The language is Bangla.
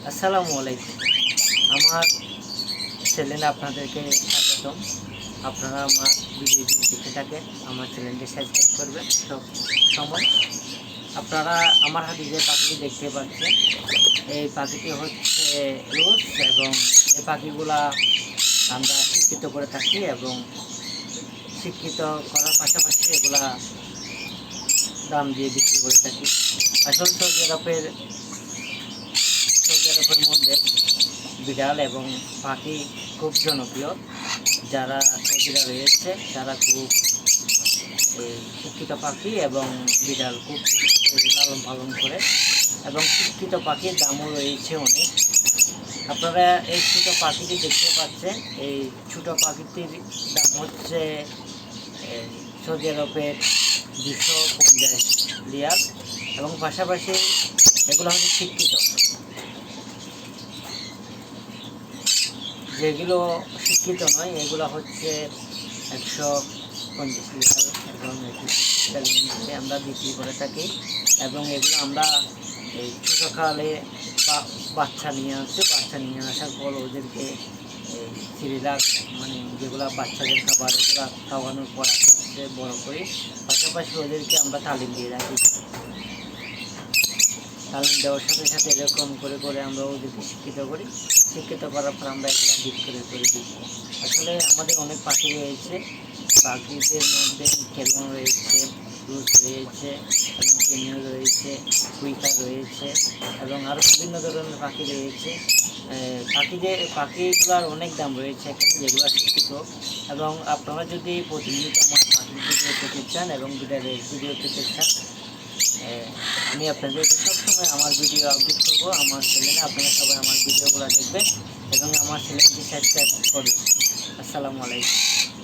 আসসালামু আলাইকুম। আমার চ্যানেলে আপনাদেরকে স্বাগতম। আপনারা আমার ভিডিওটি দেখে থাকেন, আমার চ্যানেলটি সাবস্ক্রাইব করবেন সব সময়। আপনারা আমার হাতে যে পাখিটি দেখতে পাচ্ছেন, এই পাখিটি হচ্ছে রোজ, এবং এই পাখিগুলা আমরা শিক্ষিত করে থাকি এবং শিক্ষিত করার পাশাপাশি এগুলা দাম দিয়ে বিক্রি করে থাকি। আসলে সৌদি আরবের মধ্যে বিড়াল এবং পাখি খুব জনপ্রিয়। যারা সৌদিরা রয়েছে তারা খুব শিক্ষিত পাখি এবং বিড়াল খুব লালন পালন করে, এবং শিক্ষিত পাখির দামও রয়েছে অনেক। আপনারা এই ছোটো পাখিটি দেখতে পাচ্ছেন, এই ছোটো পাখিটির দাম হচ্ছে সৌদি আরবের 250 রিয়াল, এবং পাশাপাশি এগুলো হচ্ছে শিক্ষিত। যেগুলো শিক্ষিত নয় এগুলো হচ্ছে 150 রিয়াল এবং 21 আমরা বিক্রি করে থাকি। এবং এগুলো আমরা এই ছোটোকালে বাচ্চা নিয়ে আসার পর ওদেরকে এই সিরিলাক, মানে যেগুলো বাচ্চাদের খাবার, এগুলো খাওয়ানোর পর আস্তে আস্তে বড়ো করি। পাশাপাশি ওদেরকে আমরা তালিম দিয়ে রাখি। তালিম দেওয়ার সাথে সাথে এরকম করে করে আমরা ওদেরকে শিক্ষিত করার পর আমরা এগুলো বিক্রি করে দিই। আসলে আমাদের অনেক পাখি রয়েছে। পাখিদের মধ্যে খেলন রয়েছে, রুস রয়েছে, এবং কেনিও রয়েছে, কুইকা রয়েছে, এবং আরও বিভিন্ন ধরনের পাখি রয়েছে। পাখিগুলোর অনেক দাম রয়েছে এখানে, যেগুলো শিক্ষিত। এবং আপনারা যদি প্রতিনিয়ত আমার পাখির ভিডিও পেতে চান এবং বিড়ালের ভিডিও পেতে চান, আমি আপনাদেরকে সবসময় আমার ভিডিও আপলোড করবো আমার চ্যানেলে। আপনারা সবাই আমার ভিডিওগুলো দেখবেন এবং আমার চ্যানেলটি সাবস্ক্রাইব করবেন। আসসালামু আলাইকুম।